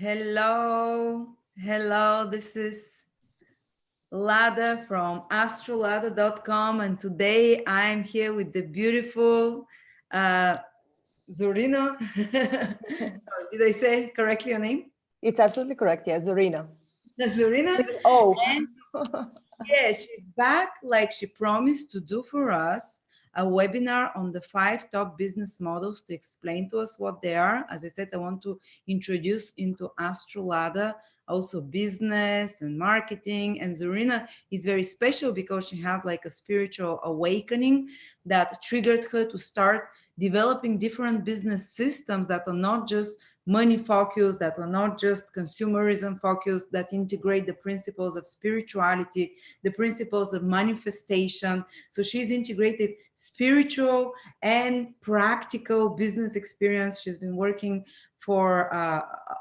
Hello, hello. This is Lada from astrolada.com, and today I'm here with the beautiful uh, Zorina. Did I say correctly your name? It's absolutely correct. Yeah, Zorina. Zorina. With an O. And yeah, she's back like she promised to do for us a webinar on the 5 top business models to explain to us what they are. As I said, I want to introduce into Astrolada also business and marketing. And Zorina is very special because she had like a spiritual awakening that triggered her to start developing different business systems that are not just money focused, that are not just consumerism focused, that integrate the principles of spirituality, the principles of manifestation. So she's integrated spiritual and practical business experience. She's been working for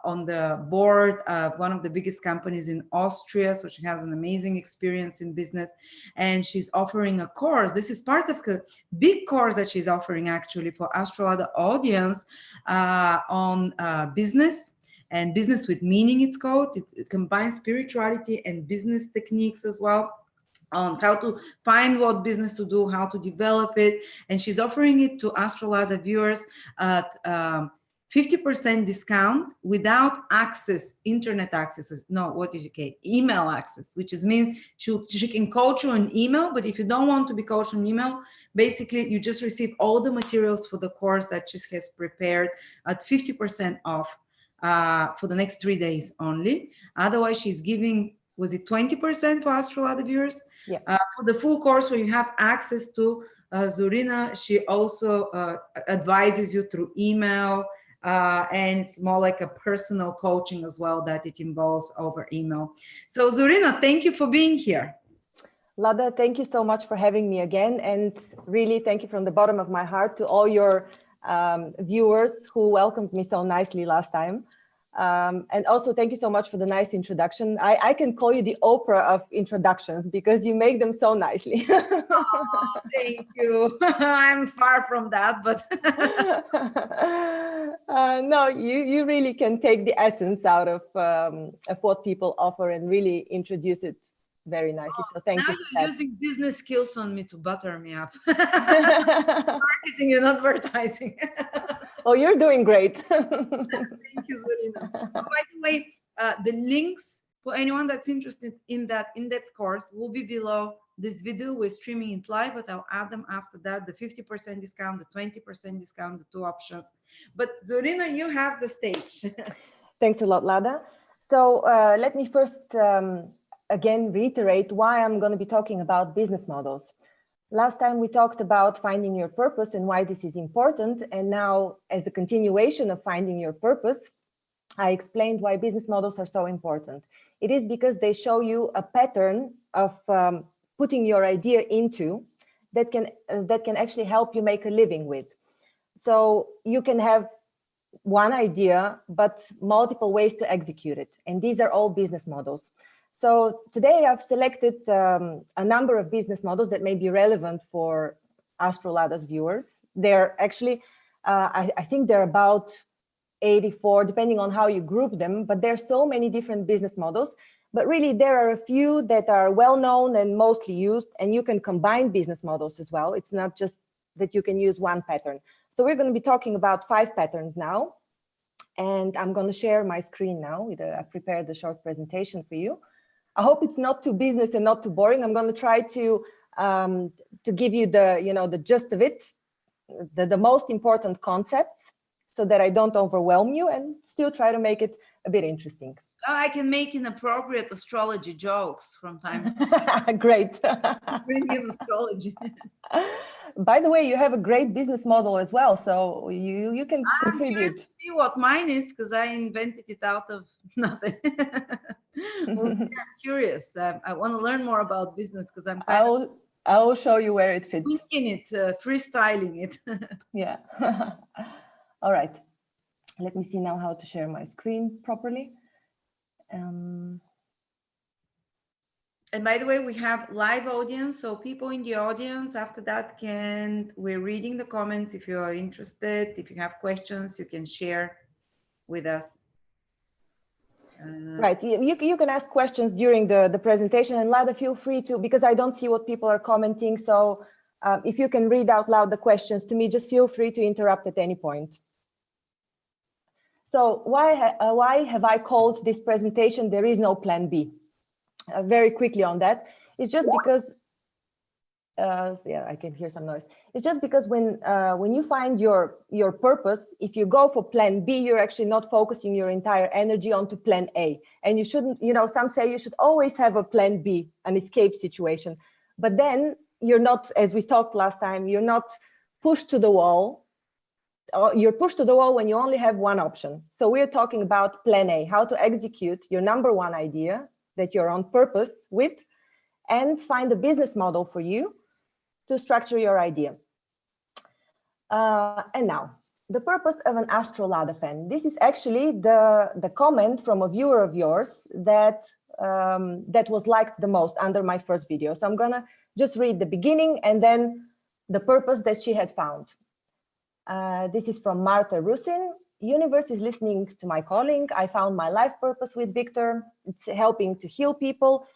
on the board of one of the biggest companies in Austria. So she has an amazing experience in business, and she's offering a course. This is part of the big course that she's offering actually for Astrolada audience on business and business with meaning. It's called. It combines spirituality and business techniques as well, on how to find what business to do, how to develop it. And she's offering it to Astrolada viewers at 50% discount without access, internet access. No, what did you say? Email access, which is mean she can coach you on email, but if you don't want to be coached on email, basically you just receive all the materials for the course that she has prepared at 50% off for the next 3 days only. Otherwise, she's giving, was it 20% for Astrolada viewers? Yeah. For the full course where you have access to Zorina, she also advises you through email, and it's more like a personal coaching as well that it involves over email. So Zorina, thank you for being here. Lada, thank you so much for having me again. And really thank you from the bottom of my heart to all your viewers who welcomed me so nicely last time. And also thank you so much for the nice introduction. I can call you the Oprah of introductions because you make them so nicely. Oh, thank you. I'm far from that, but no, you really can take the essence out of what people offer and really introduce it very nicely. So thank now you. You're using business skills on me to butter me up. Marketing and advertising. Oh, you're doing great. Thank you, Zarina. By the way, the links for anyone that's interested in that in-depth course will be below this video. We're streaming it live, but I'll add them after that, the 50% discount, the 20% discount, the 2 options. But Zorina, you have the stage. Thanks a lot, Lada. So let me first again reiterate why I'm going to be talking about business models. Last time we talked about finding your purpose and why this is important. And now, as a continuation of finding your purpose, I explained why business models are so important. It is because they show you a pattern of putting your idea into that can actually help you make a living with. So you can have one idea, but multiple ways to execute it. And these are all business models. So today I've selected a number of business models that may be relevant for Astrolada's viewers. They're actually, I think they're about 84, depending on how you group them, but there's so many different business models. But really, there are a few that are well-known and mostly used, and you can combine business models as well. It's not just that you can use one pattern. So we're going to be talking about 5 patterns now. And I'm going to share my screen now. I've prepared a short presentation for you. I hope it's not too business and not too boring. I'm going to try to give you the gist of it, the most important concepts, so that I don't overwhelm you and still try to make it a bit interesting. Oh, I can make inappropriate astrology jokes from time to time. Great. Bring in astrology. By the way, you have a great business model as well, so you can contribute. I'm curious to see what mine is because I invented it out of nothing. Well, I'm curious. I want to learn more about business because I'm I will show you where it fits. winging it, freestyling it. Yeah. All right. Let me see now how to share my screen properly. And by the way, we have live audience, so people in the audience after that we're reading the comments. If you are interested, if you have questions, you can share with us. Right. You can ask questions during the presentation, and Lada, feel free to, because I don't see what people are commenting. So if you can read out loud the questions to me, just feel free to interrupt at any point. So why have I called this presentation "There is no plan B"? Very quickly on that. It's just because, yeah, I can hear some noise. It's just because when you find your purpose, if you go for plan B, you're actually not focusing your entire energy onto plan A. And you shouldn't, you know, some say you should always have a plan B, an escape situation. But then you're not, as we talked last time, you're not pushed to the wall. You're pushed to the wall when you only have one option. So we're talking about plan A, how to execute your number one idea that you're on purpose with, and find a business model for you to structure your idea. And now, the purpose of an Astro Lada fan. This is actually the comment from a viewer of yours that, that was liked the most under my first video. So I'm gonna just read the beginning and then the purpose that she had found. This is from Marta Rusin. Universe is listening to my calling. I found my life purpose with Victor. It's helping to heal people.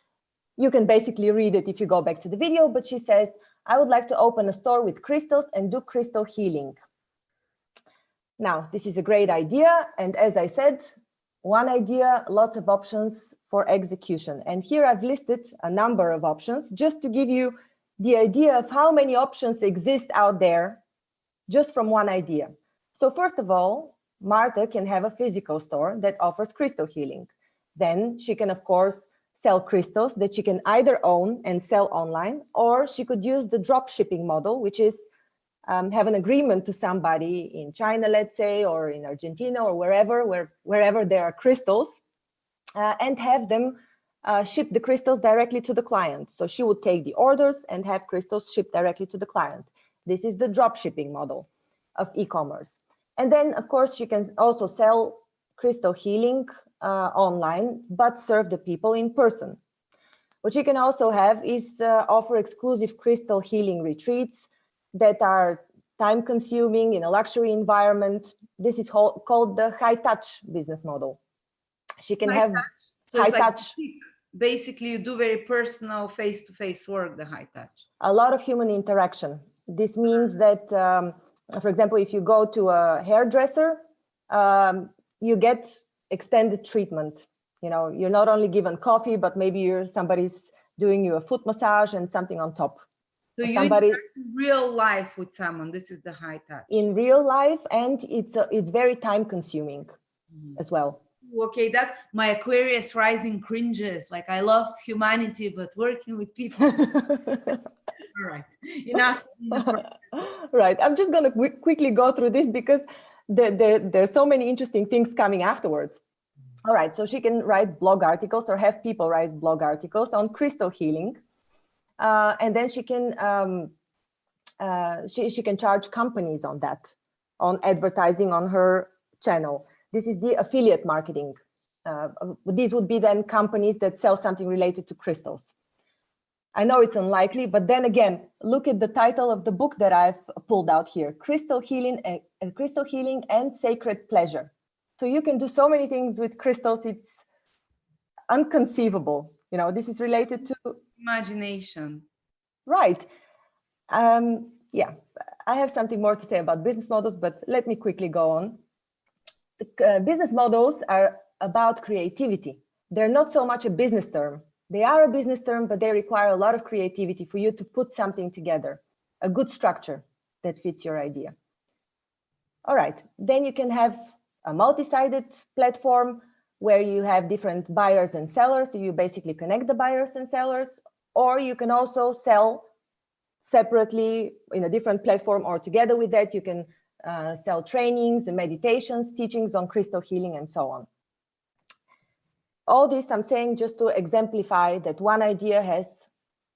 You can basically read it if you go back to the video, but she says, I would like to open a store with crystals and do crystal healing. Now, this is a great idea. And as I said, one idea, lots of options for execution. And here I've listed a number of options just to give you the idea of how many options exist out there just from one idea. So first of all, Marta can have a physical store that offers crystal healing. Then she can, of course, sell crystals that she can either own and sell online, or she could use the drop shipping model, which is have an agreement to somebody in China, let's say, or in Argentina, or wherever there are crystals, and have them ship the crystals directly to the client. So she would take the orders and have crystals shipped directly to the client. This is the drop shipping model of e-commerce. And then, of course, she can also sell crystal healing online, but serve the people in person. What you can also have is offer exclusive crystal healing retreats that are time-consuming in a luxury environment. This is called the high-touch business model. She can have high-touch. Basically, you do very personal face-to-face work, the high-touch. A lot of human interaction. This means that, for example, if you go to a hairdresser, you get extended treatment. You know, you're not only given coffee, but maybe somebody's doing you a foot massage and something on top. So you interact in real life with someone. This is the high touch. In real life, and it's very time consuming as well. Okay, that's my Aquarius rising cringes. Like, I love humanity, but working with people. All right, enough. Right, I'm just going to quickly go through this because there's so many interesting things coming afterwards. All right, so she can write blog articles or have people write blog articles on crystal healing. And then she can charge companies on that, on advertising on her channel. This is the affiliate marketing. These would be then companies that sell something related to crystals. I know it's unlikely, but then again, look at the title of the book that I've pulled out here: Crystal Healing and Sacred Pleasure. So you can do so many things with crystals. It's unconceivable. You know, this is related to imagination. Right. Yeah, I have something more to say about business models, but let me quickly go on. Business models are about creativity. They're not so much a business term. They are a business term, but they require a lot of creativity for you to put something together, a good structure that fits your idea. All right, then you can have a multi-sided platform where you have different buyers and sellers. So you basically connect the buyers and sellers, or you can also sell separately in a different platform, or together with that, you can sell trainings and meditations, teachings on crystal healing, and so on. All this I'm saying just to exemplify that one idea has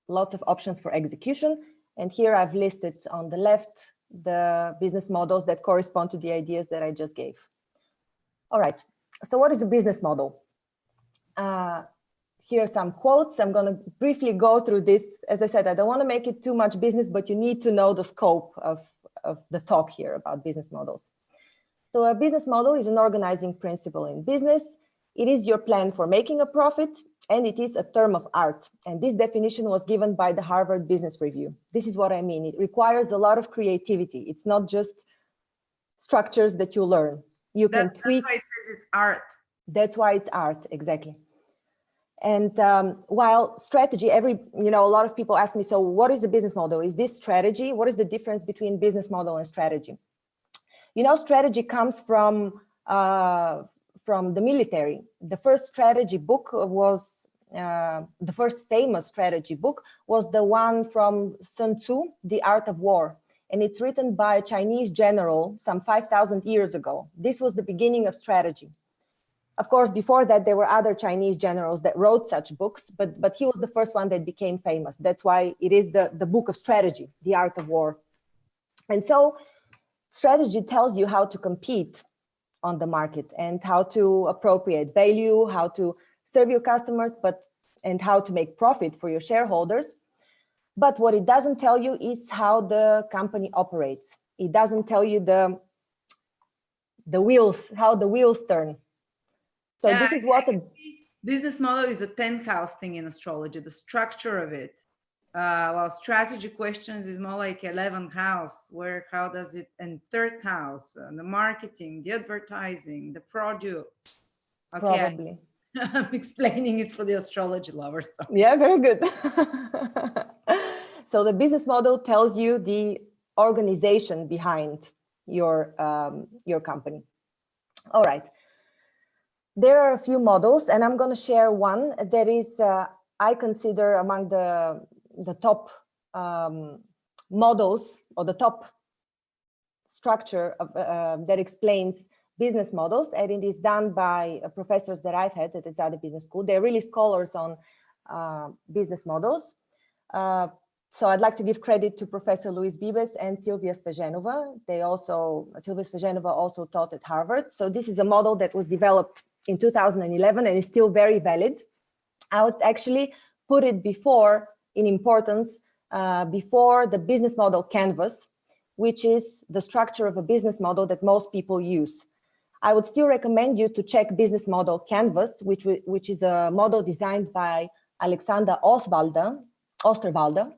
lots of options for execution. And here I've listed on the left the business models that correspond to the ideas that I just gave. All right, so what is a business model? Here are some quotes. I'm going to briefly go through this. As I said, I don't want to make it too much business, but you need to know the scope of the talk here about business models. So a business model is an organizing principle in business. It is your plan for making a profit, and it is a term of art. And this definition was given by the Harvard Business Review. This is what I mean. It requires a lot of creativity. It's not just structures that you learn. You can tweak. That's why it says it's art. That's why it's art, exactly. And while strategy, a lot of people ask me, so what is the business model? Is this strategy? What is the difference between business model and strategy? Strategy comes from the military. The first strategy book was, the first famous strategy book was the one from Sun Tzu, The Art of War. And it's written by a Chinese general some 5,000 years ago. This was the beginning of strategy. Of course, before that, there were other Chinese generals that wrote such books, but he was the first one that became famous. That's why it is the book of strategy, The Art of War. And so strategy tells you how to compete on the market and how to appropriate value, how to serve your customers, and how to make profit for your shareholders. But what it doesn't tell you is how the company operates. It doesn't tell you how the wheels turn. So this is what a business model is. The 10th house thing in astrology, the structure of it. While strategy questions is more like 11th house, how does it, and 3rd house, the marketing, the advertising, the products. Okay, probably. I'm explaining it for the astrology lovers. So. Yeah, very good. So the business model tells you the organization behind your company. All right. There are a few models, and I'm going to share one that is, I consider among the top models, or the top structure of, that explains business models, and it is done by professors that I've had at the Zada Business School. They're really scholars on business models. So I'd like to give credit to Professor Luis Bibes and Silvia Sveženova. Silvia Sveženova also taught at Harvard. So this is a model that was developed in 2011 and is still very valid. I would actually put it in importance before the business model canvas, which is the structure of a business model that most people use. I would still recommend you to check business model canvas, which is a model designed by Alexander Osterwalder,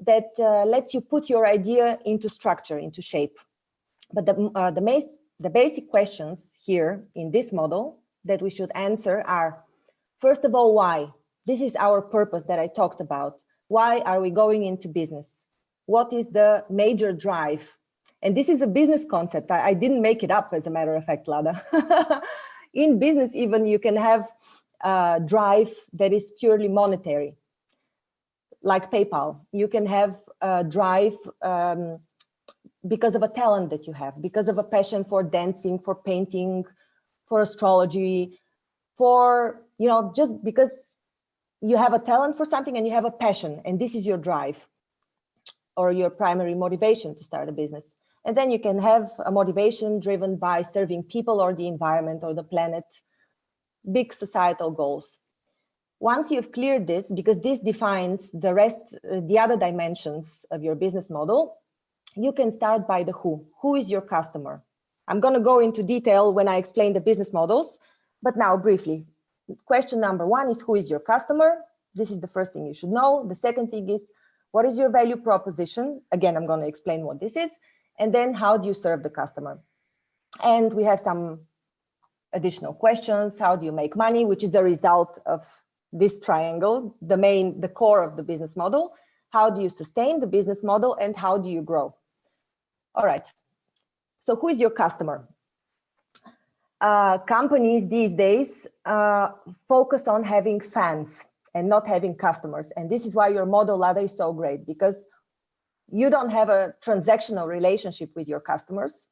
that lets you put your idea into structure, into shape. But the basic questions here in this model that we should answer are, first of all, why? This is our purpose that I talked about. Why are we going into business? What is the major drive? And this is a business concept. I didn't make it up, as a matter of fact, Lada. In business, even, you can have a drive that is purely monetary, like PayPal. You can have a drive because of a talent that you have, because of a passion for dancing, for painting, for astrology, for, just because you have a talent for something and you have a passion, and this is your drive or your primary motivation to start a business. And then you can have a motivation driven by serving people or the environment or the planet, big societal goals. Once you've cleared this, because this defines the rest, the other dimensions of your business model, you can start by the who. Who is your customer? I'm going to go into detail when I explain the business models, but now briefly. Question number one is, who is your customer? This is the first thing you should know. The second thing is, what is your value proposition? Again, I'm going to explain what this is. And then how do you serve the customer? And we have some additional questions. How do you make money, which is a result of this triangle, the core of the business model? How do you sustain the business model, and how do you grow? All right. So who is your customer? Companies these days focus on having fans and not having customers. And this is why your model, Lada, is so great, because you don't have a transactional relationship with your customers.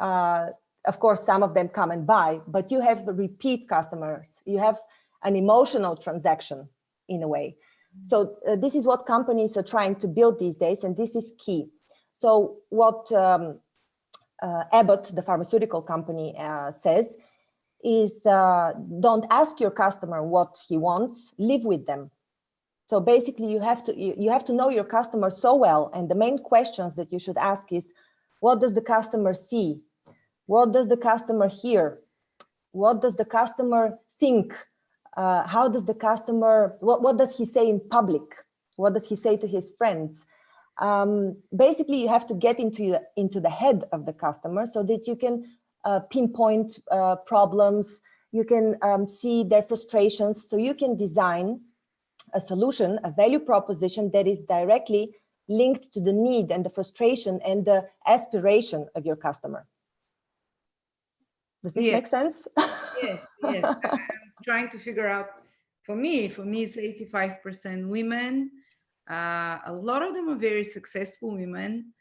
Of course, some of them come and buy, but you have repeat customers. You have an emotional transaction in a way. So this is what companies are trying to build these days, and this is key. So what Abbott, the pharmaceutical company, says is, don't ask your customer what he wants, live with them. So basically, you have to know your customer so well, and the main questions that you should ask is, what does the customer see? What does the customer hear? What does the customer think? How does the customer, what does he say in public? What does he say to his friends? Basically, you have to get into the head of the customer so that you can pinpoint problems, you can see their frustrations, so you can design a solution, a value proposition that is directly linked to the need and the frustration and the aspiration of your customer. Does this make sense? Yes, yes. I'm trying to figure out, for me, it's 85% women. A lot of them are very successful women,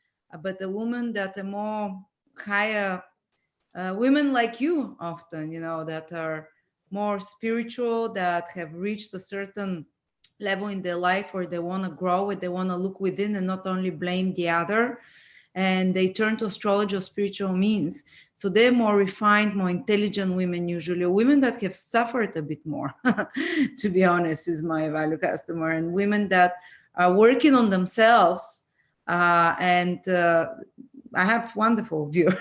but the women that are more higher, women like you often, you know, that are more spiritual, that have reached a certain level in their life where they want to grow, where they want to look within and not only blame the other. And they turn to astrology or spiritual means. So they're more refined, more intelligent women, usually women that have suffered a bit more, to be honest, is my value customer. And women that are working on themselves. I have wonderful view.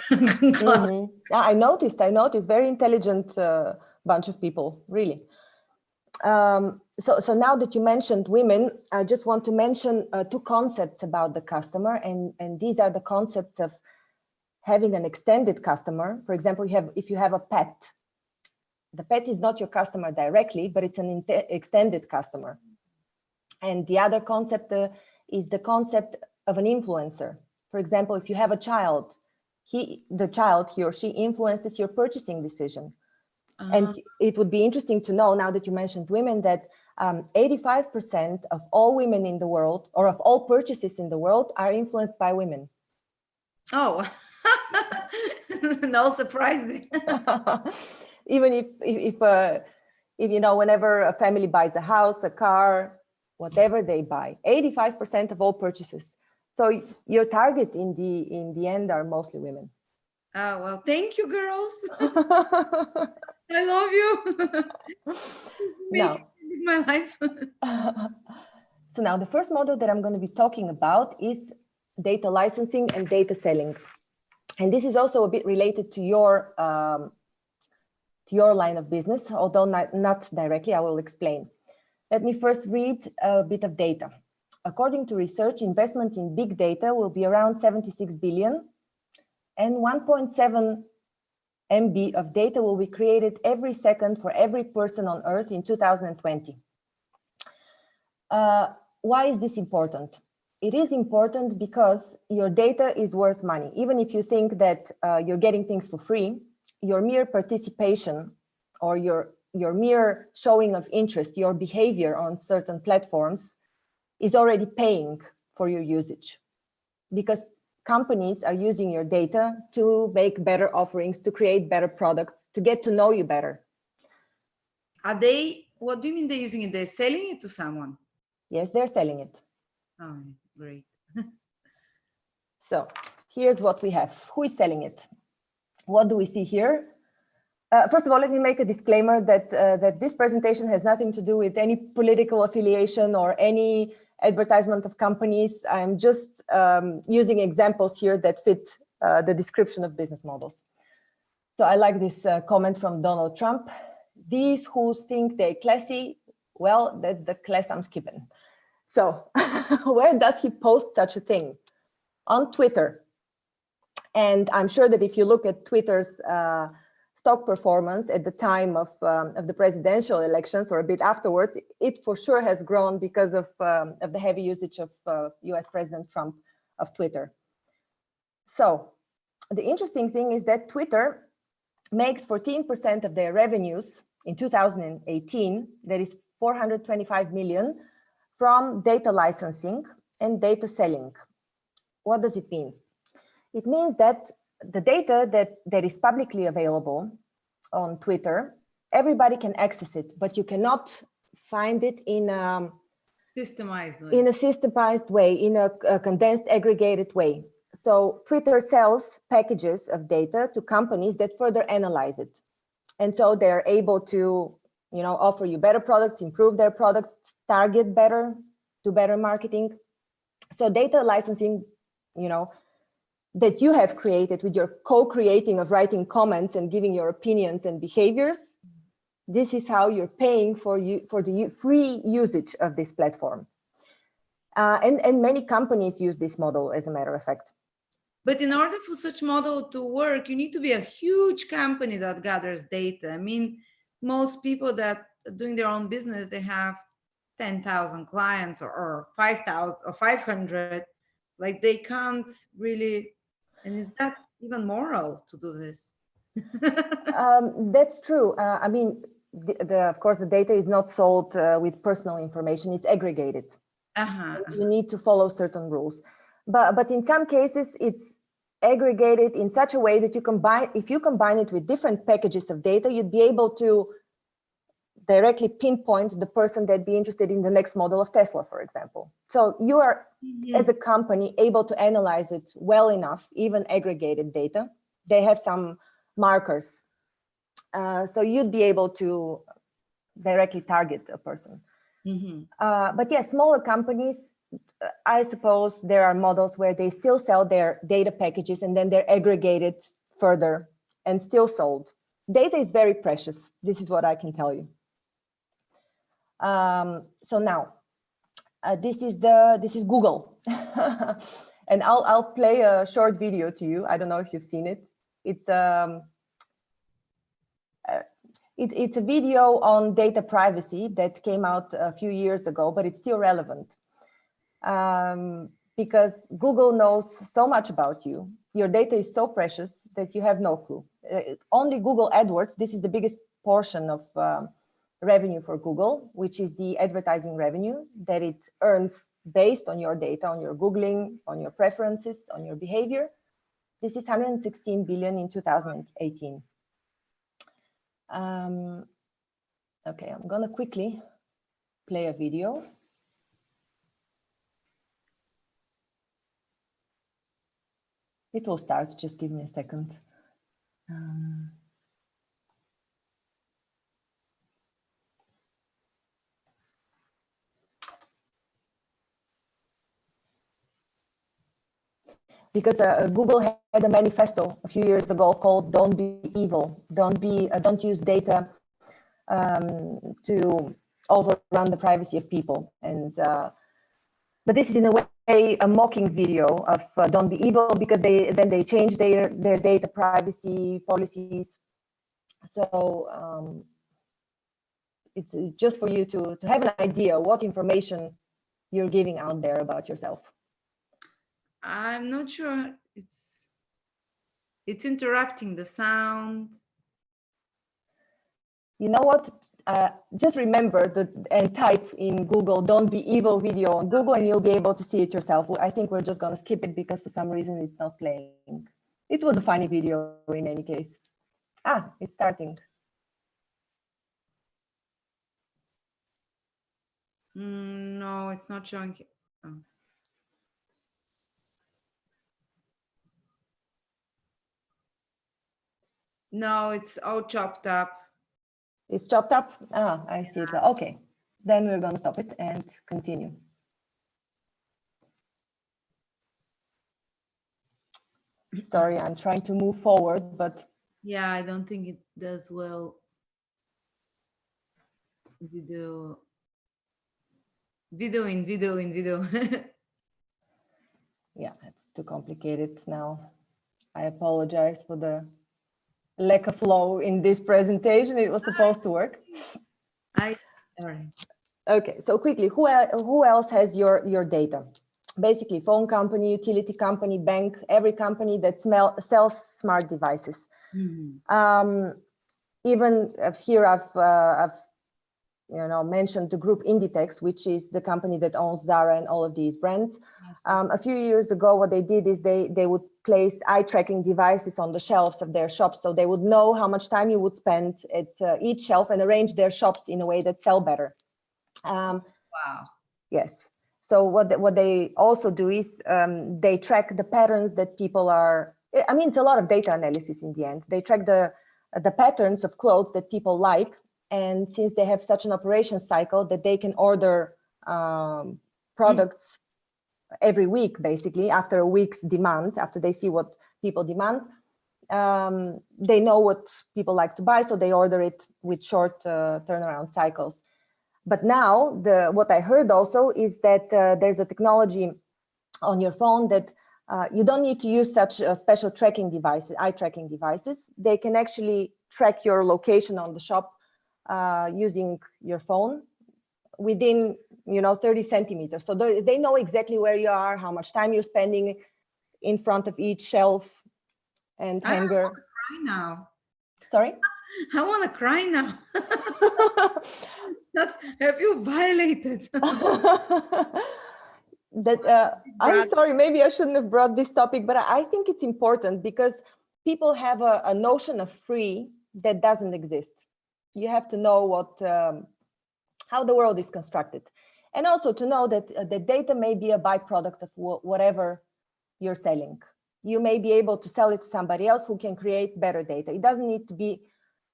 I noticed, very intelligent bunch of people, really. So now that you mentioned women, I just want to mention two concepts about the customer, and these are the concepts of having an extended customer. For example, if you have a pet, the pet is not your customer directly, but it's an extended customer. And the other concept is the concept of an influencer. For example, if you have a child, he or she influences your purchasing decision. And it would be interesting to know, now that you mentioned women, that 85% of all women in the world, or of all purchases in the world, are influenced by women. Oh, no surprise. Even if you know, whenever a family buys a house, a car, whatever they buy, 85% of all purchases. So your target in the end are mostly women. Oh, well, thank you, girls. I love you. Now, my life. So now the first model that I'm going to be talking about is data licensing and data selling. And this is also a bit related to your line of business, although not directly. I will explain. Let me first read a bit of data. According to research, investment in big data will be around 76 billion, and 1.7 MB of data will be created every second for every person on Earth in 2020. Why is this important? It is important because your data is worth money. Even if you think that you're getting things for free, your mere participation or your mere showing of interest, your behavior on certain platforms is already paying for your usage, because companies are using your data to make better offerings, to create better products, to get to know you better. What do you mean they're using it? They're selling it to someone? Yes, they're selling it. Oh, great. So here's what we have. Who is selling it? What do we see here? First of all, let me make a disclaimer that this presentation has nothing to do with any political affiliation or any advertisement of companies. I'm just using examples here that fit the description of business models. So I like this comment from Donald Trump. These who think they're classy, well, that's the class I'm skipping. So where does he post such a thing? On Twitter. And I'm sure that if you look at Twitter's stock performance at the time of the presidential elections or a bit afterwards, it for sure has grown because of the heavy usage of US President Trump of Twitter. So the interesting thing is that Twitter makes 14% of their revenues in 2018, that is 425 million, from data licensing and data selling. What does it mean? It means that the data that is publicly available on Twitter, everybody can access it, but you cannot find it in a systemized way, in a condensed, aggregated way. So Twitter sells packages of data to companies that further analyze it. And so they're able to, offer you better products, improve their products, target better, do better marketing. So data licensing, that you have created with your co-creating of writing comments and giving your opinions and behaviors, this is how you're paying for the free usage of this platform. And many companies use this model, as a matter of fact. But in order for such model to work, you need to be a huge company that gathers data. I mean, most people that are doing their own business, they have 10,000 clients or 5,000 or 500. Like they can't really, and is that even moral to do this? That's true. I mean, of course, the data is not sold with personal information, it's aggregated. You need to follow certain rules. But in some cases, it's aggregated in such a way that if you combine it with different packages of data, you'd be able to directly pinpoint the person that'd be interested in the next model of Tesla, for example. So you are, as a company, able to analyze it well enough, even aggregated data. They have some markers. So you'd be able to directly target a person. But yeah, smaller companies, I suppose there are models where they still sell their data packages and then they're aggregated further and still sold. Data is very precious. This is what I can tell you. So now, this is Google, and I'll play a short video to you. I don't know if you've seen it. It's a video on data privacy that came out a few years ago, but it's still relevant because Google knows so much about you. Your data is so precious that you have no clue. Only Google AdWords, this is the biggest portion of revenue for Google, which is the advertising revenue that it earns based on your data, on your Googling, on your preferences, on your behavior. This is 116 billion in 2018. Okay, I'm gonna quickly play a video. It will start, just give me a second. Because Google had a manifesto a few years ago called "Don't be evil." Don't use data to overrun the privacy of people. And but this is in a way a mocking video of "Don't be evil" because they changed their data privacy policies. So it's just for you to have an idea what information you're giving out there about yourself. I'm not sure. It's interrupting the sound. You know what? Just remember and type in Google "Don't be evil" video on Google, and you'll be able to see it yourself. I think we're just going to skip it because for some reason it's not playing. It was a funny video in any case. Ah, it's starting. No, it's not showing. Oh. No, it's all chopped up. It's chopped up? Ah, I see it. Okay, then we're going to stop it and continue. Sorry, I'm trying to move forward, but... Yeah, I don't think it does well. Video. Yeah, it's too complicated now. I apologize for the lack of flow in this presentation. It was supposed to work. All right. Okay, so quickly, who else has your data? Basically, phone company, utility company, bank, every company that sells smart devices. Even here I've mentioned the group Inditex, which is the company that owns Zara and all of these brands. A few years ago, what they did is they would place eye tracking devices on the shelves of their shops, so they would know how much time you would spend at each shelf and arrange their shops in a way that sell better. Wow. Yes. So what they also do is they track the patterns that people are. I mean, it's a lot of data analysis in the end. They track the patterns of clothes that people like. And since they have such an operation cycle that they can order products every week, basically, after a week's demand, after they see what people demand, they know what people like to buy, so they order it with short turnaround cycles. But now, what I heard also is that there's a technology on your phone that you don't need to use such special tracking devices, eye tracking devices. They can actually track your location on the shop using your phone within 30 centimeters. So they know exactly where you are, how much time you're spending in front of each shelf and hanger. I want to cry now. Sorry? I want to cry now. Have you violated? I'm sorry, maybe I shouldn't have brought this topic, but I think it's important because people have a notion of free that doesn't exist. You have to know how the world is constructed. And also to know that the data may be a byproduct of whatever you're selling. You may be able to sell it to somebody else who can create better data. It doesn't need to be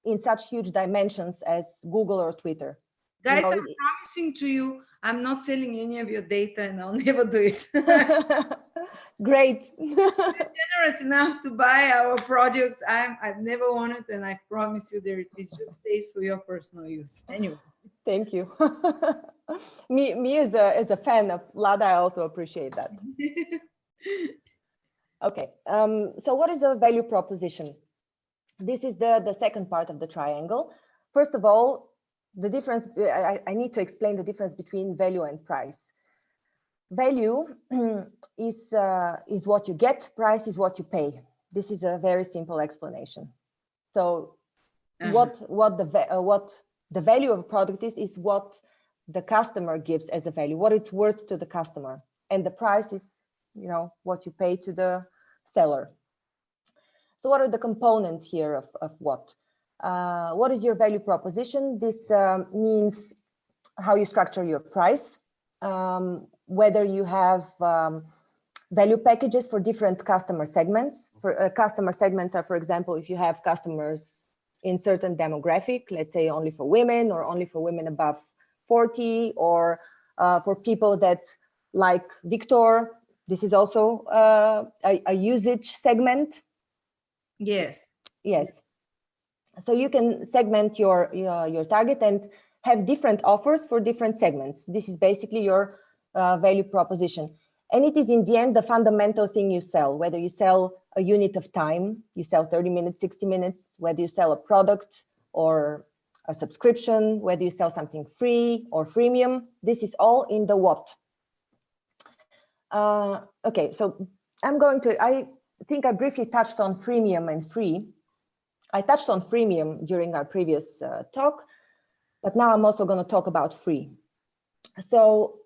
in such huge dimensions as Google or Twitter. Guys, I'm promising to you, I'm not selling any of your data and I'll never do it. Great. You're generous enough to buy our products. I've never wanted, and I promise you it just stays for your personal use. Anyway. Thank you. me as a fan of Lada, I also appreciate that. Okay, so what is the value proposition? This is the second part of the triangle. First of all, the difference, I need to explain the difference between value and price. Value is what you get, price is what you pay. This is a very simple explanation. So what the value of a product is what the customer gives as a value, what it's worth to the customer. And the price is, what you pay to the seller. So what are the components here of what? What is your value proposition? This means how you structure your price, whether you have value packages for different customer segments. Customer segments are, for example, if you have customers in certain demographic, let's say only for women or only for women above 40, or for people that like Victor. This is also a usage segment. Yes. Yes. So you can segment your target and have different offers for different segments. This is basically your value proposition. And it is in the end the fundamental thing you sell, whether you sell a unit of time, you sell 30 minutes, 60 minutes, whether you sell a product or a subscription, whether you sell something free or freemium. This is all in the what. Okay, so I think I briefly touched on freemium and free. I touched on freemium during our previous talk, but now I'm also going to talk about free. So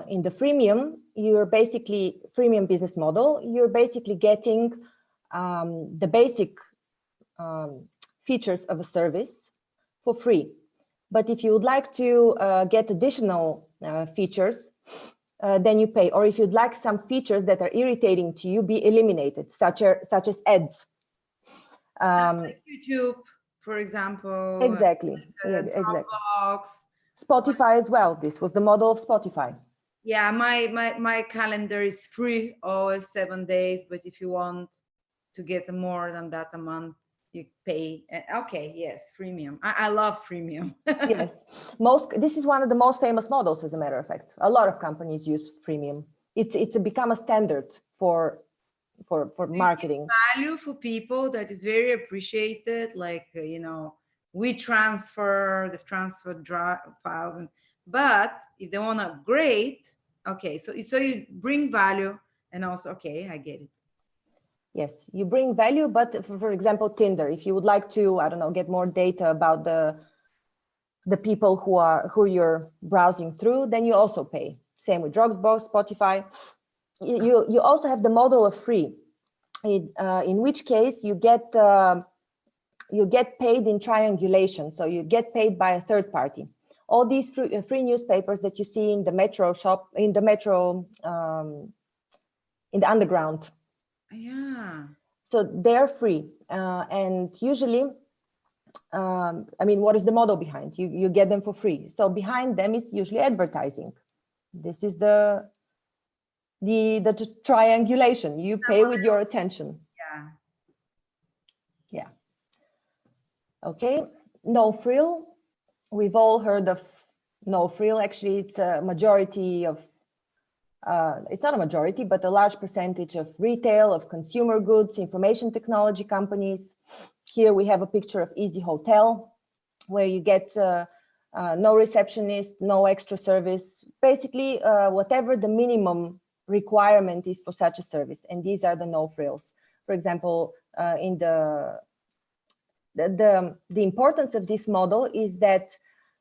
in the freemium, freemium business model, you're basically getting the basic features of a service for free. But if you would like to get additional features, then you pay. Or if you'd like some features that are irritating to you be eliminated, such as ads. Like YouTube, for example. Exactly. Exactly. Spotify as well. This was the model of Spotify. Yeah, my calendar is free always 7 days, but if you want to get more than that a month, you pay. Okay, yes, freemium. I love freemium. Yes, this is one of the most famous models, as a matter of fact. A lot of companies use freemium. It's become a standard for marketing. Value for people that is very appreciated, like we transfer files, but if they want to upgrade, okay, so you bring value, and also, okay, I get it. Yes, you bring value, but for example, Tinder, if you would like to, I don't know, get more data about the people who you're browsing through, then you also pay. Same with Dropbox, Spotify. You also have the model of free, in which case you get paid in triangulation. So you get paid by a third party. All these free newspapers that you see in the metro shop, in the underground. Yeah. So they're free, and usually, what is the model behind? You get them for free. So behind them is usually advertising. This is the the triangulation. You pay with your attention. Yeah. Yeah. Okay. No frill. We've all heard of no frill. Actually, it's a majority of, it's not a majority, but a large percentage of retail, of consumer goods, information technology companies. Here we have a picture of Easy Hotel, where you get no receptionist, no extra service, basically whatever the minimum requirement is for such a service. And these are the no frills. For example, in the importance of this model is that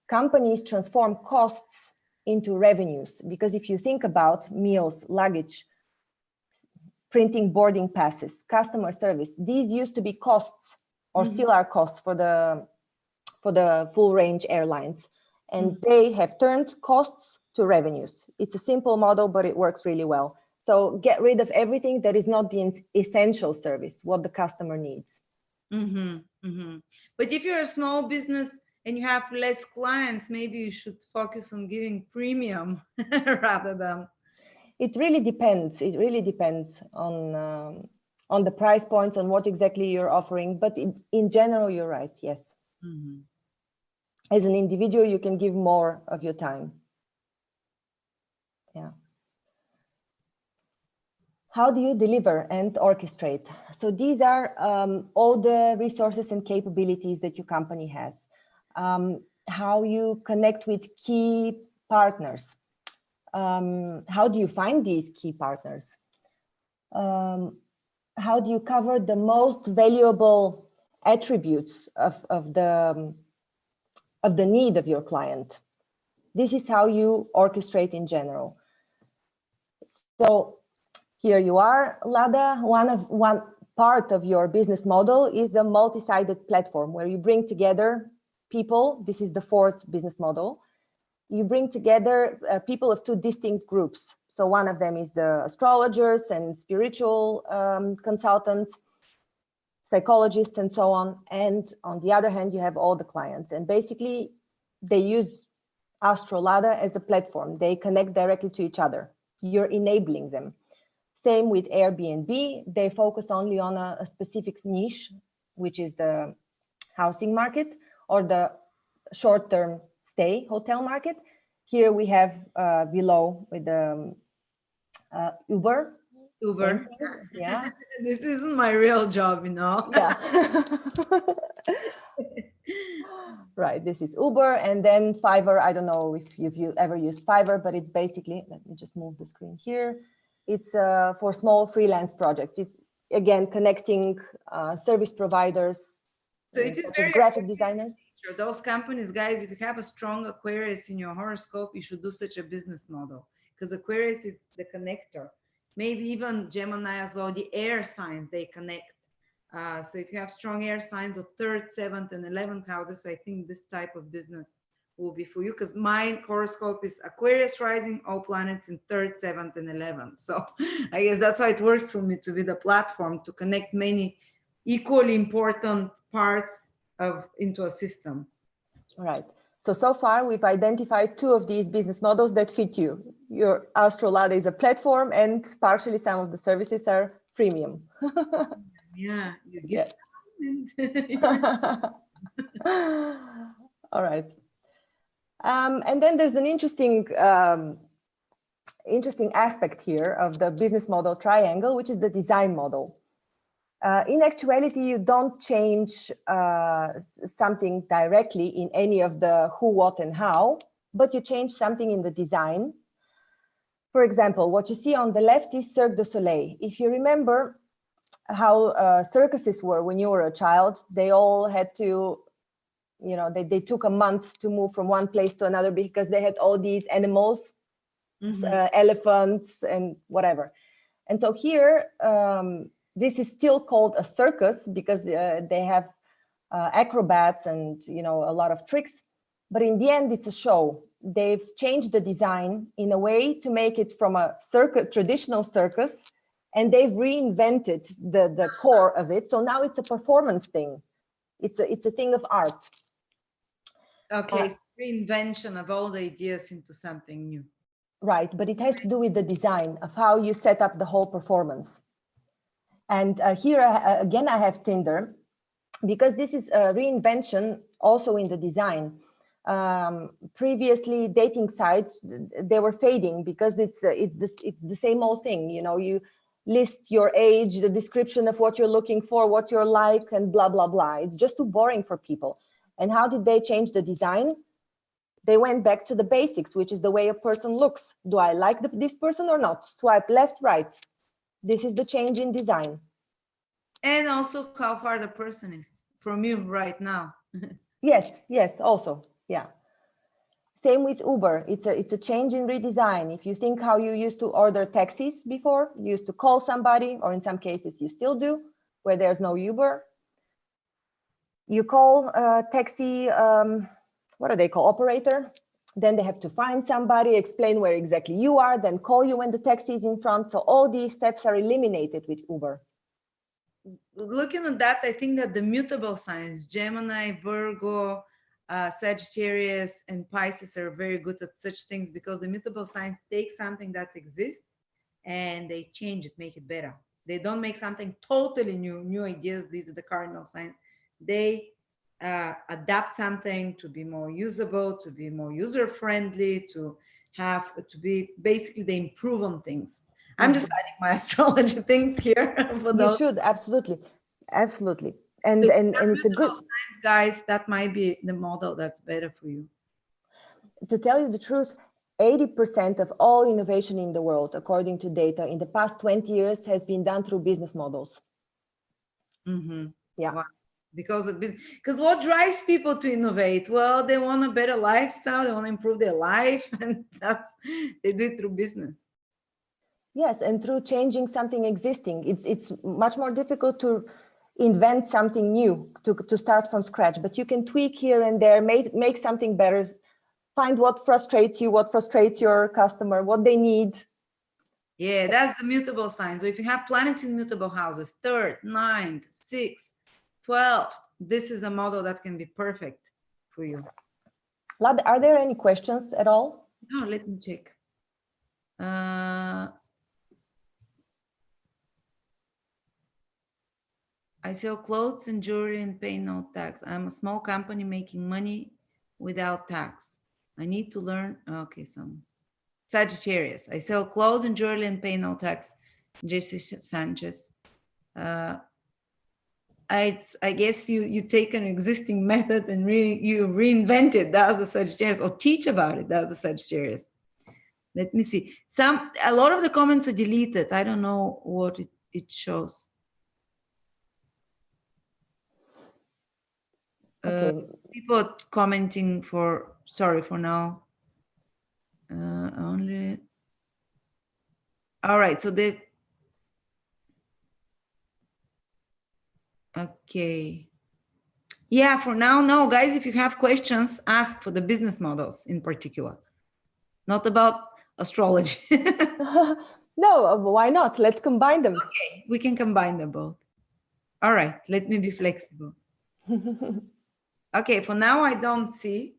companies transform costs into revenues, because if you think about meals, luggage, printing boarding passes, customer service, these used to be costs, or still are costs for the full range airlines, and they have turned costs to revenues. It's a simple model, but it works really well. So get rid of everything that is not the essential service, what the customer needs. But if you're a small business and you have less clients, maybe you should focus on giving premium rather than. It really depends. It really depends on the price point, on what exactly you're offering. But in general, you're right. Yes. As an individual, you can give more of your time. Yeah. How do you deliver and orchestrate? So these are all the resources and capabilities that your company has. How you connect with key partners. How do you find these key partners? How do you cover the most valuable attributes of the need of your client? This is how you orchestrate in general. So here you are, Lada. One part of your business model is a multi-sided platform where you bring together people. This is the fourth business model. You bring together people of two distinct groups. So one of them is the astrologers and spiritual consultants, psychologists, and so on. And on the other hand, you have all the clients. And basically, they use Lada as a platform. They connect directly to each other. You're enabling them. Same with Airbnb. They focus only on a specific niche, which is the housing market or the short-term stay hotel market. Here we have below with the Uber. Uber. Yeah. This isn't my real job, you know. Yeah. Right. This is Uber, and then Fiverr. I don't know if you've ever used Fiverr, but it's basically, let me just move the screen here. It's for small freelance projects. It's again connecting service providers, so it is such very as graphic designers. Those companies, guys, if you have a strong Aquarius in your horoscope, you should do such a business model, because Aquarius is the connector. Maybe even Gemini as well, the air signs, they connect. So if you have strong air signs of 3rd, 7th, and 11th houses, I think this type of business will be for you, because my horoscope is Aquarius rising, all planets in 3rd, 7th, and 11th. So I guess that's why it works for me to be the platform to connect many equally important parts into a system. Right. So far we've identified 2 of these business models that fit you. Your Lada is a platform, and partially some of the services are freemium. Yeah, you give All right. And then there's an interesting aspect here of the business model triangle, which is the design model. In actuality, you don't change something directly in any of the who, what, and how, but you change something in the design. For example, what you see on the left is Cirque du Soleil. If you remember how circuses were when you were a child, they all had to, you know, they took a month to move from one place to another because they had all these animals, elephants and whatever. And so here, this is still called a circus because they have acrobats and, you know, a lot of tricks. But in the end, it's a show. They've changed the design in a way to make it from a traditional circus, and they've reinvented the core of it. So now it's a performance thing. It's a thing of art. Okay, reinvention of all the ideas into something new. Right, but it has to do with the design of how you set up the whole performance. And here, again, I have Tinder, because this is a reinvention also in the design. Previously, dating sites, they were fading because it's the same old thing. You know, you list your age, the description of what you're looking for, what you're like, and blah, blah, blah. It's just too boring for people. And how did they change the design? They went back to the basics, which is the way a person looks. Do I like this person or not? Swipe left, right. This is the change in design. And also how far the person is from you right now. Yes, also, yeah. Same with Uber. It's a change in redesign. If you think how you used to order taxis before, you used to call somebody, or in some cases you still do, where there's no Uber. You call a taxi, what do they call, operator? Then they have to find somebody, explain where exactly you are, then call you when the taxi is in front. So all these steps are eliminated with Uber. Looking at that, I think that the mutable signs, Gemini, Virgo, Sagittarius, and Pisces are very good at such things, because the mutable signs take something that exists and they change it, make it better. They don't make something totally new ideas. These are the cardinal signs. They adapt something to be more usable, to be more user-friendly, to be basically, they improve on things. I'm just adding my astrology things here. For You should, absolutely. And so it's a good signs, guys, that might be the model that's better for you. To tell you the truth, 80% of all innovation in the world, according to data, in the past 20 years has been done through business models. Mm-hmm. Yeah. Wow. Because of business. Because what drives people to innovate? Well, they want a better lifestyle, they want to improve their life, and they do it through business. Yes, and through changing something existing. It's much more difficult to invent something new, to start from scratch, but you can tweak here and there, make something better, find what frustrates you, what frustrates your customer, what they need. Yeah, that's the mutable sign. So if you have planets in mutable houses, 3rd, 9th, 6th, 12th, this is a model that can be perfect for you. Lada, are there any questions at all? No, let me check. I sell clothes and jewelry and pay no tax. I'm a small company making money without tax. I need to learn. Okay, some Sagittarius. I sell clothes and jewelry and pay no tax. Jesse Sanchez. I guess you take an existing method and you reinvent it. That was the Sagittarius, or teach about it. That was the Sagittarius. Let me see. A lot of the comments are deleted. I don't know what it shows. Okay. People commenting sorry for now. Only. All right. So okay. Yeah, for now, no, guys, if you have questions, ask for the business models in particular, not about astrology. No, why not? Let's combine them. Okay, we can combine them both. All right, let me be flexible. Okay, for now, I don't see.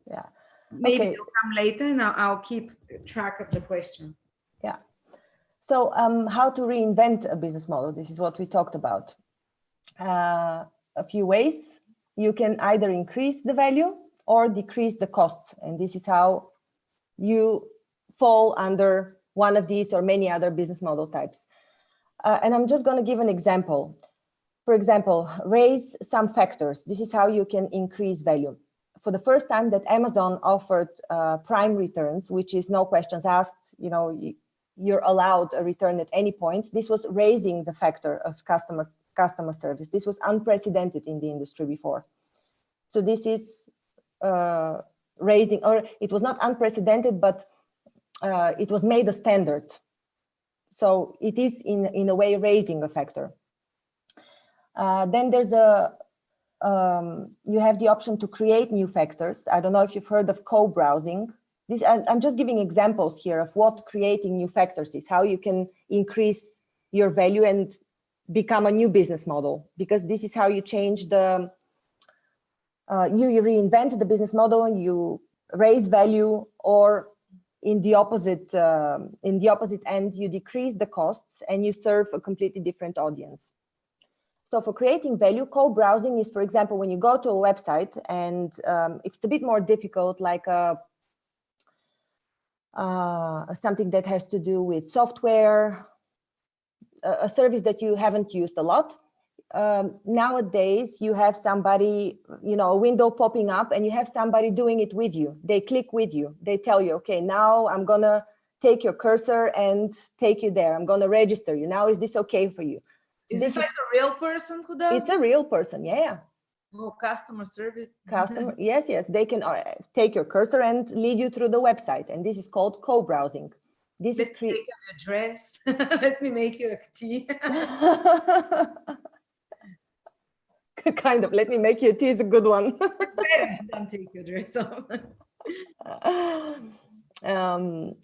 Yeah. Maybe Okay. they'll come later and I'll keep track of the questions. Yeah. So how to reinvent a business model? This is what we talked about. A few ways. You can either increase the value or decrease the costs. And this is how you fall under one of these or many other business model types. And I'm just going to give an example. For example, raise some factors. This is how you can increase value. For the first time that Amazon offered prime returns, which is no questions asked, you know, you're allowed a return at any point. This was raising the factor of customer service. This was unprecedented in the industry before. So this is raising, or it was not unprecedented, but it was made a standard. So it is in a way raising a factor. Then there's you have the option to create new factors. I don't know if you've heard of co-browsing. I'm just giving examples here of what creating new factors is, how you can increase your value and become a new business model, because this is how you change you reinvent the business model and you raise value, or in the opposite end, you decrease the costs and you serve a completely different audience. So for creating value, co-browsing is, for example, when you go to a website and it's a bit more difficult, like something that has to do with software, a service that you haven't used a lot. Nowadays, you have somebody, a window popping up and you have somebody doing it with you. They click with you. They tell you, okay, now I'm going to take your cursor and take you there. I'm going to register you. Now, is this okay for you? Is this like a real person who does? It's a real person, yeah. Oh, customer service. Customer, yes. They can take your cursor and lead you through the website. And this is called co-browsing. This is take your address. Let me make you a tea. Kind of, let me make you a tea is a good one. Don't take your dress off.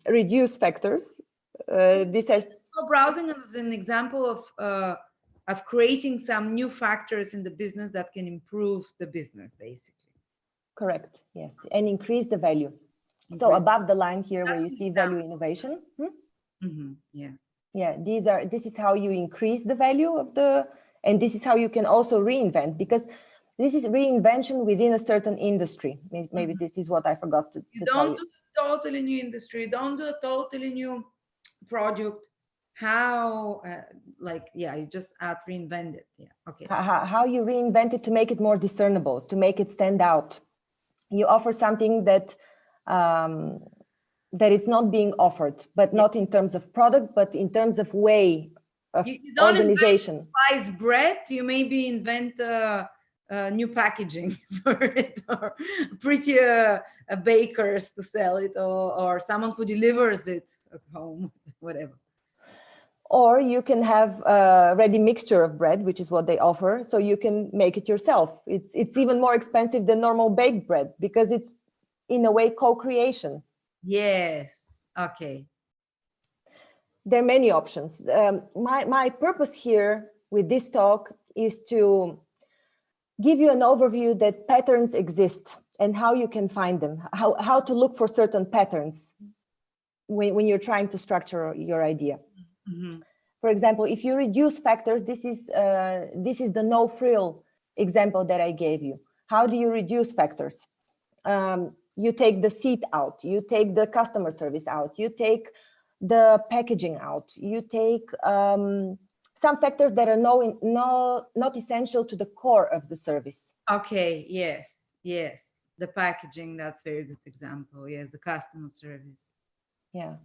Reduce factors. This has browsing is an example of creating some new factors in the business that can improve the business, basically. Correct. Yes, and increase the value. So above the line here, where you see value innovation. Yeah. This is how you increase the value of the. And this is how you can also reinvent, because this is reinvention within a certain industry. Maybe this is what I forgot to tell you. Don't do a totally new industry. Don't do a totally new product. How, you just reinvent it. Yeah. Okay. How you reinvent it to make it more discernible, to make it stand out. You offer something that it's not being offered, but not in terms of product, but in terms of way. You don't organization. Invent bread, you maybe invent new packaging for it, or pretty bakers to sell it, or someone who delivers it at home, whatever. Or you can have a ready mixture of bread, which is what they offer, so you can make it yourself. It's even more expensive than normal baked bread because it's in a way co-creation. Yes. Okay. There are many options. My purpose here with this talk is to give you an overview that patterns exist and how you can find them, how to look for certain patterns when you're trying to structure your idea. Mm-hmm. For example, if you reduce factors, this is the no-frill example that I gave you. How do you reduce factors? You take the seat out, you take the customer service out, you take the packaging out, you take some factors that are not essential to the core of the service. Okay, yes. The packaging, that's very good example. Yes, the customer service. Yeah.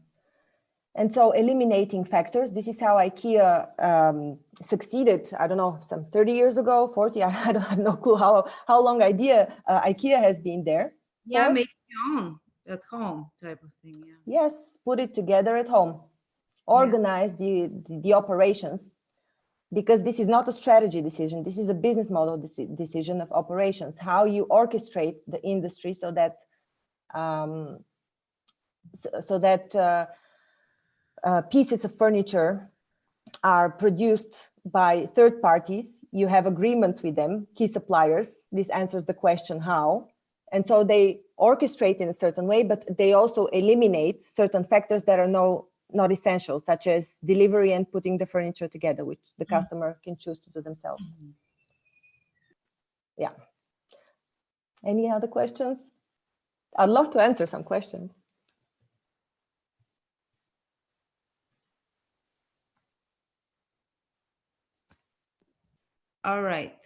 And so eliminating factors, this is how IKEA succeeded, I don't know, some 30 years ago, 40, I have no clue how long IKEA has been there. Yeah, make your own at home type of thing. Yeah. Yes, put it together at home. Organize the operations, because this is not a strategy decision. This is a business model decision of operations, how you orchestrate the industry so that pieces of furniture are produced by third parties. You have agreements with them, key suppliers. This answers the question how. And so they orchestrate in a certain way, but they also eliminate certain factors that are not essential, such as delivery and putting the furniture together, which the customer can choose to do themselves. Yeah. Any other questions? I'd love to answer some questions. All right.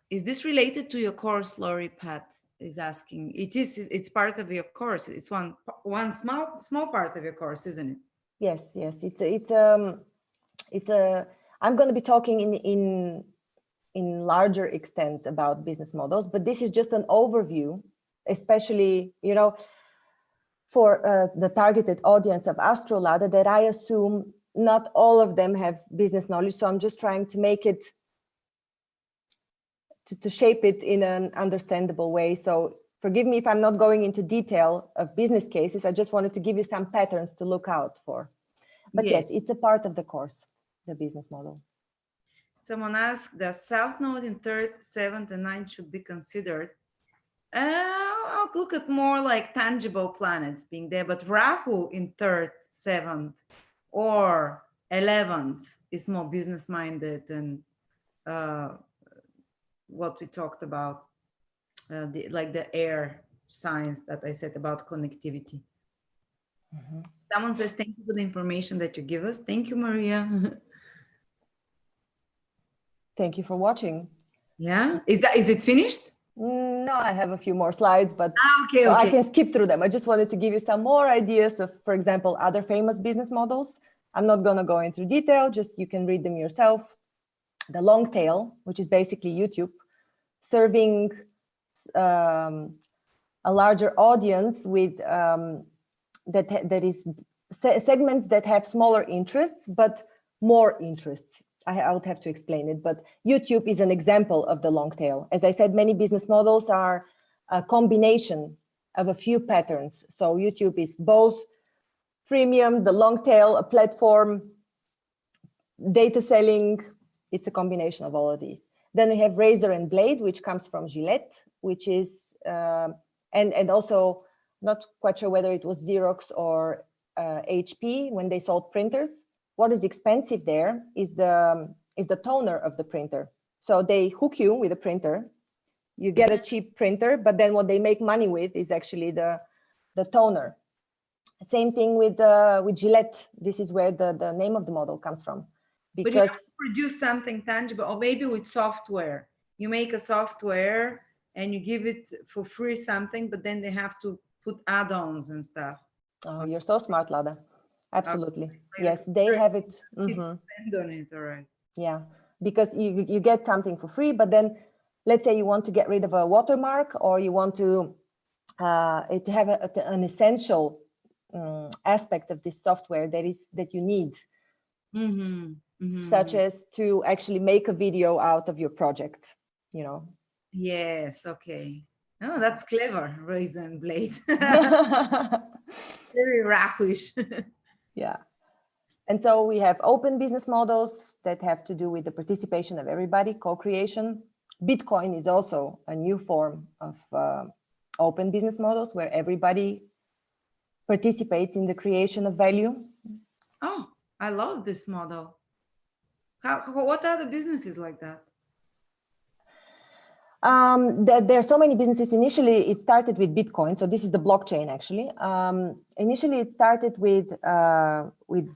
Is this related to your course, Lori? Pat is asking. It is. It's part of your course. It's one small part of your course, isn't it? Yes. I'm going to be talking in larger extent about business models, but this is just an overview, especially for the targeted audience of Astro Lada, that I assume not all of them have business knowledge. So I'm just trying to make it, to shape it in an understandable way. So forgive me if I'm not going into detail of business cases. I just wanted to give you some patterns to look out for. But yes, it's a part of the course, the business model. Someone asked, the South Node in 3rd, 7th, and 9th should be considered I'll look at more like tangible planets being there, but Rahu in third, seventh, or 11th is more business minded and uh, what we talked about, like the air signs that I said about connectivity. Mhm. Someone says, thank you for the information that you give us. Thank you, Maria. Thank you for watching. Yeah. Is it finished? No, I have a few more slides, but Okay, so I okay. can skip through them. I just wanted to give you some more ideas of, for example, other famous business models. I'm not going to go into detail, just you can read them yourself. The long tail, which is basically YouTube, serving a larger audience with that is segments that have smaller interests, but more interests. I would have to explain it, but YouTube is an example of the long tail. As I said, many business models are a combination of a few patterns. So YouTube is both freemium, the long tail, a platform, data selling. It's a combination of all of these. Then we have razor and blade, which comes from Gillette, which is, and also not quite sure whether it was Xerox or HP when they sold printers. What is expensive there is the toner of the printer. So they hook you with a printer, you get a cheap printer, but then what they make money with is actually the toner. Same thing with Gillette. This is where the name of the model comes from. But you Because have to produce something tangible, or maybe with software. You make a software and you give it for free something, but then they have to put add-ons and stuff. oh, you're so smart, Lada. Absolutely. Okay. Yes, they have it. People spend on it, all right. Yeah, because you get something for free, but then let's say you want to get rid of a watermark, or you want to have an essential aspect of this software that you need, such as to actually make a video out of your project, you know. Yes, okay. Oh, that's clever, razor and blade. Very rakish. Yeah. And so we have open business models that have to do with the participation of everybody, co-creation. Bitcoin is also a new form of open business models where everybody participates in the creation of value. Oh, I love this model. What are the businesses like that? There are so many businesses. Initially, it started with Bitcoin. So this is the blockchain, actually. Initially, it started with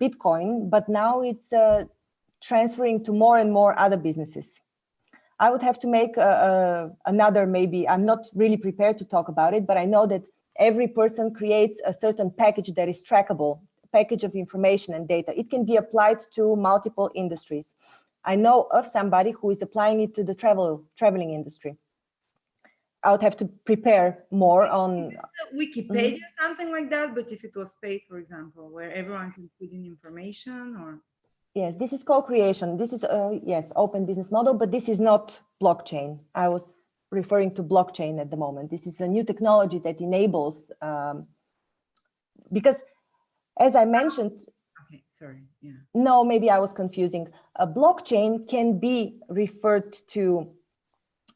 Bitcoin, but now it's transferring to more and more other businesses. I would have to make another, maybe, I'm not really prepared to talk about it, but I know that every person creates a certain package that is trackable, package of information and data. It can be applied to multiple industries. I know of somebody who is applying it to the traveling industry. I would have to prepare more on Wikipedia, something like that, but if it was paid, for example, where everyone can put in information, or yes, this is co-creation. This is yes, open business model, but this is not blockchain. I was referring to blockchain at the moment. This is a new technology that enables because, as I mentioned, okay, sorry, yeah. No, maybe I was confusing. A blockchain can be referred to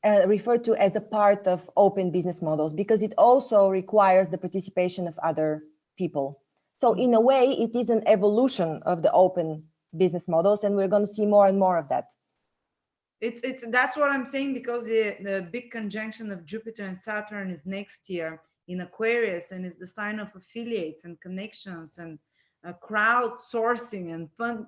as a part of open business models because it also requires the participation of other people. So in a way, it is an evolution of the open business models, and we're going to see more and more of that. That's what I'm saying, because the big conjunction of Jupiter and Saturn is next year in Aquarius, and is the sign of affiliates and connections and crowdsourcing and fund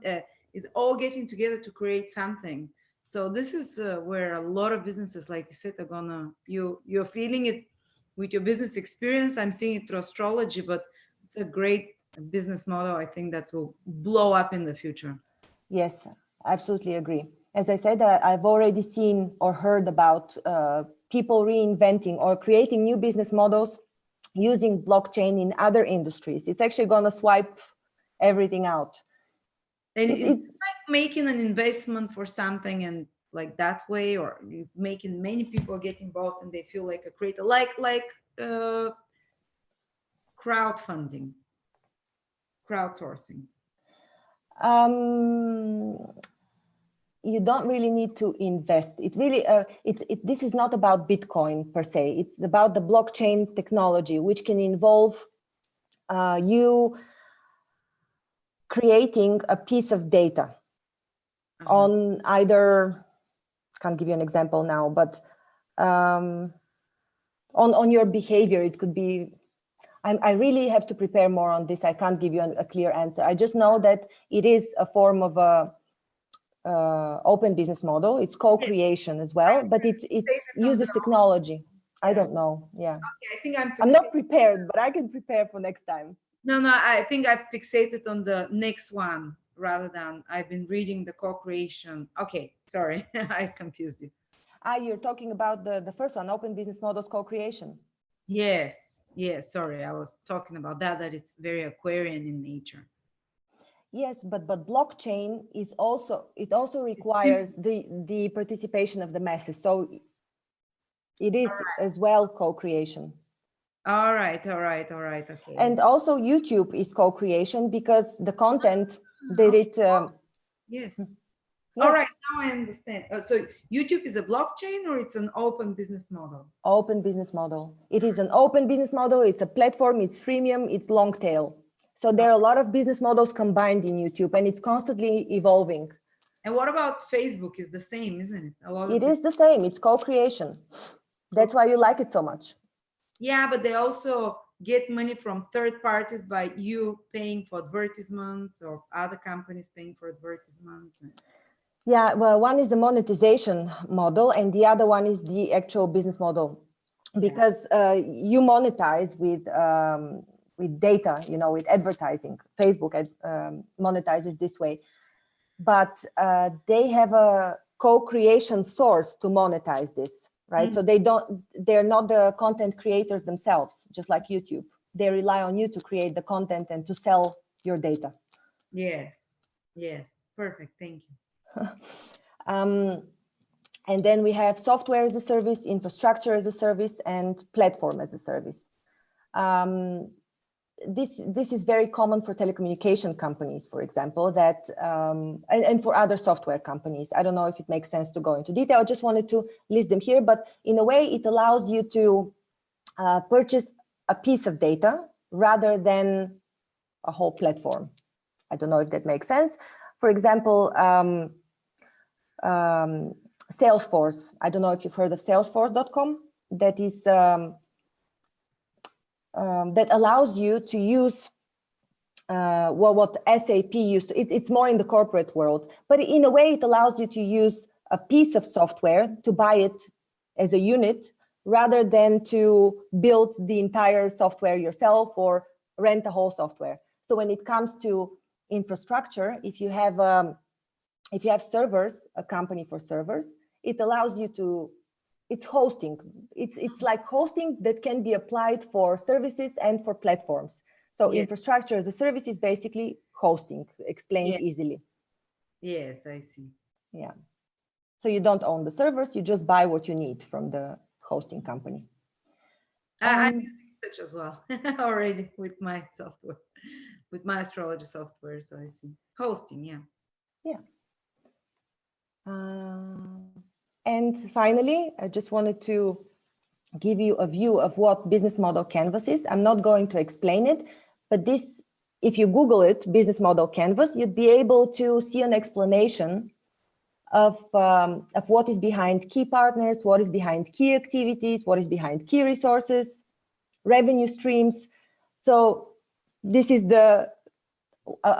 is all getting together to create something. So this is where a lot of businesses, like you said, are gonna, you're feeling it with your business experience. I'm seeing it through astrology, but it's a great business model, I think, that will blow up in the future. Yes, absolutely agree. As I said, I've already seen or heard about people reinventing or creating new business models using blockchain in other industries. It's actually going to swipe everything out. And it's like making an investment for something, and like that way, or you making many people get involved and they feel like a creator, like crowdfunding, crowdsourcing. you don't really need to invest. It really, this is not about Bitcoin per se. It's about the blockchain technology, which can involve you creating a piece of data on either, can't give you an example now, but on your behavior. It could be, I really have to prepare more on this. I can't give you a clear answer. I just know that it is a form of a open business model. It's co-creation as well, but it uses technology. I don't know. Yeah. Okay, I think I'm not prepared, but I can prepare for next time. No, I think I've fixated on the next one rather than I've been reading the co-creation. Okay, sorry, I confused you. You're talking about the first one, open business models co-creation. Yes, sorry, I was talking about that it's very Aquarian in nature. Yes, but blockchain is also, it also requires the participation of the masses. So it is as well co-creation. All right, okay. And also YouTube is co-creation because the content that it... Yes. All right, now I understand. So YouTube is a blockchain or it's an open business model? Open business model. It is an open business model. It's a platform, it's freemium, it's long tail. So there are a lot of business models combined in YouTube and it's constantly evolving. And what about Facebook? Is the same, isn't it? It is the same. It's co-creation. That's why you like it so much. Yeah, but they also get money from third parties by you paying for advertisements or other companies paying for advertisements. Yeah, well, one is the monetization model and the other one is the actual business model, because you monetize with data, you know, with advertising. Facebook monetizes this way, but they have a co-creation source to monetize this, right? So they're not the content creators themselves, just like YouTube. They rely on you to create the content and to sell your data. Yes, perfect, thank you. And then we have software as a service, infrastructure as a service, and platform as a service. This is very common for telecommunication companies, for example, that and for other software companies. I don't know if it makes sense to go into detail. I just wanted to list them here, but in a way, it allows you to purchase a piece of data rather than a whole platform. I don't know if that makes sense. For example, Salesforce. I don't know if you've heard of Salesforce.com. That is that allows you to use what SAP used to. It's more in the corporate world, but in a way, it allows you to use a piece of software to buy it as a unit rather than to build the entire software yourself or rent a whole software. So when it comes to infrastructure, if you have servers, a company for servers, it allows you to, it's hosting. It's like hosting that can be applied for services and for platforms. So infrastructure as a service is basically hosting, explained easily. Yes, I see. Yeah. So you don't own the servers, you just buy what you need from the hosting company. I do research as well already with my software, with my astrology software. So I see hosting. Yeah. And finally, I just wanted to give you a view of what business model canvas is. I'm not going to explain it, but this, if you Google it, business model canvas, you'd be able to see an explanation of what is behind key partners, what is behind key activities, what is behind key resources, revenue streams. So this is a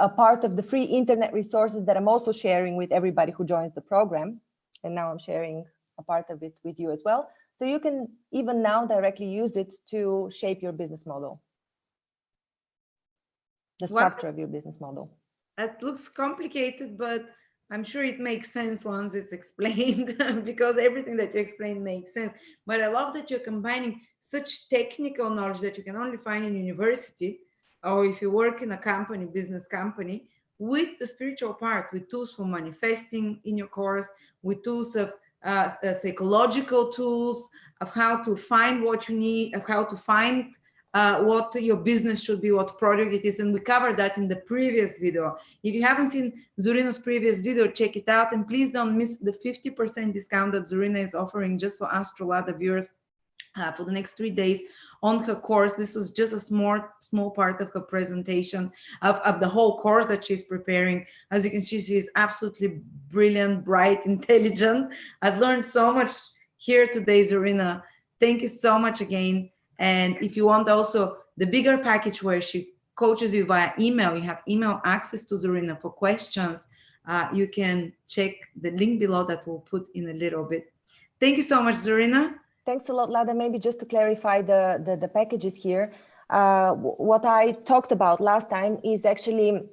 part of the free internet resources that I'm also sharing with everybody who joins the program. And now I'm sharing a part of it with you as well. So you can even now directly use it to shape your business model, the structure of your business model. That looks complicated, but I'm sure it makes sense once it's explained because everything that you explained makes sense. But I love that you're combining such technical knowledge that you can only find in university, or if you work in a company, business company, with the spiritual part, with tools for manifesting in your course, with tools of psychological tools of how to find what you need, of how to find what your business should be, what product it is, and we covered that in the previous video. If you haven't seen Zorina's previous video, check it out, and please don't miss the 50% discount that Zorina is offering just for Lada viewers for the next 3 days on her course. This was just a small part of her presentation of the whole course that she's preparing. As you can see, she's absolutely brilliant, bright, intelligent. I've learned so much here today, Zorina. Thank you so much again. And if you want also the bigger package where she coaches you via email, you have email access to Zorina for questions. You can check the link below that we'll put in a little bit. Thank you so much, Zorina. Thanks a lot, Lada. Maybe just to clarify the packages here, what I talked about last time is actually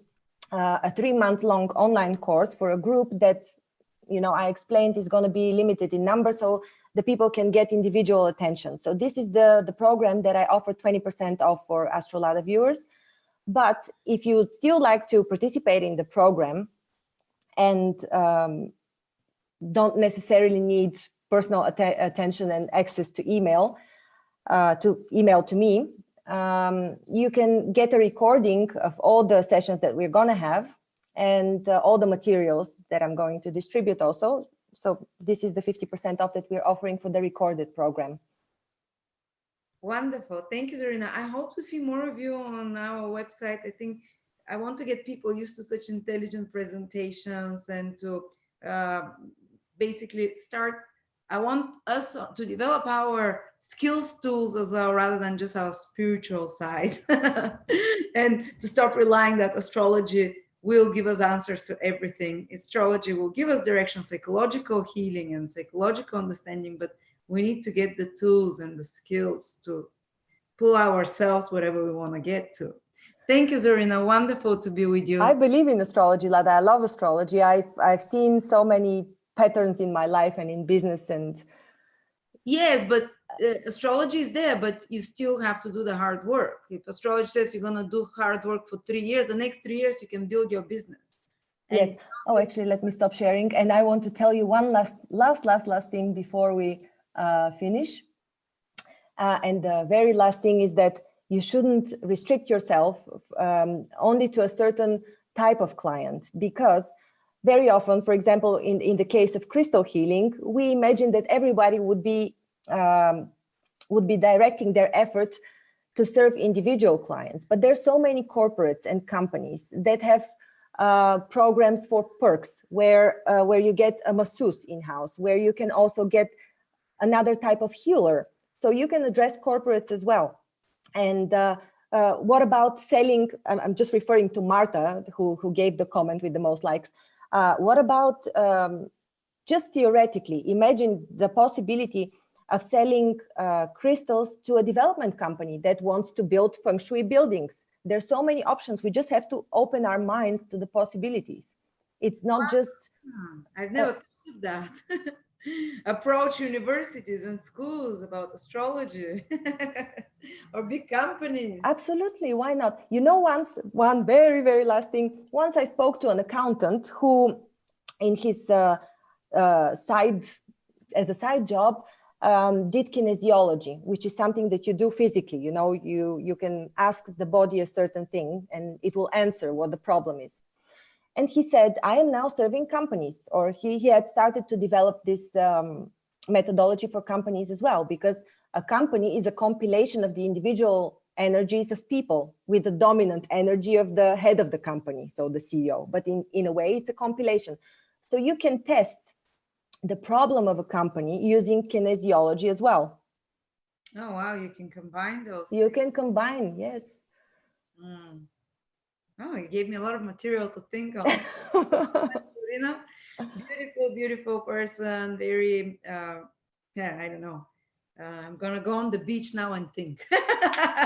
a 3-month-long online course for a group that, you know, I explained is going to be limited in number, so the people can get individual attention. So this is the program that I offer 20% off for Lada viewers. But if you would still like to participate in the program and don't necessarily need personal attention and access to email to me, you can get a recording of all the sessions that we're going to have and all the materials that I'm going to distribute also. So this is the 50% off that we're offering for the recorded program. Wonderful. Thank you, Zorina. I hope to see more of you on our website. I think I want to get people used to such intelligent presentations and to basically start. I want us to develop our skills tools as well, rather than just our spiritual side, and to stop relying that astrology will give us answers to everything. Astrology will give us direction, psychological healing and psychological understanding, but we need to get the tools and the skills to pull ourselves wherever we want to get to. Thank you, Zorina. Wonderful to be with you. I believe in astrology, Lada. I love astrology. I've seen so many patterns in my life and in business. And yes, but astrology is there, but you still have to do the hard work. If astrology says you're going to do hard work for 3 years, the next 3 years you can build your business. Yes. Oh, actually, let me stop sharing. And I want to tell you one last thing before we finish. And the very last thing is that you shouldn't restrict yourself only to a certain type of client, because very often, for example, in the case of crystal healing, we imagine that everybody would be directing their effort to serve individual clients. But there's so many corporates and companies that have programs for perks where you get a masseuse in-house, where you can also get another type of healer. So you can address corporates as well. And what about selling? I'm just referring to Marta, who gave the comment with the most likes. What about just theoretically, imagine the possibility of selling crystals to a development company that wants to build feng shui buildings. There's so many options. We just have to open our minds to the possibilities. It's not just... I've never thought of that. Approach universities and schools about astrology or big companies. Absolutely, why not? You know, one very last thing. Once I spoke to an accountant who, in his as a side job, did kinesiology, which is something that you do physically. You know, you can ask the body a certain thing and it will answer what the problem is. And he said, I am now serving companies, or he had started to develop this methodology for companies as well, because a company is a compilation of the individual energies of people with the dominant energy of the head of the company, so the CEO. But in a way, it's a compilation. So you can test the problem of a company using kinesiology as well. Oh, wow. You can combine those. You can combine, yes. Oh, you gave me a lot of material to think of. You know, beautiful person. Very, yeah, I don't know. I'm going to go on the beach now and think.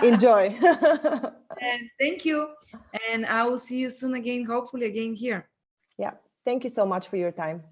Enjoy. And thank you. And I will see you soon again, hopefully again here. Yeah. Thank you so much for your time.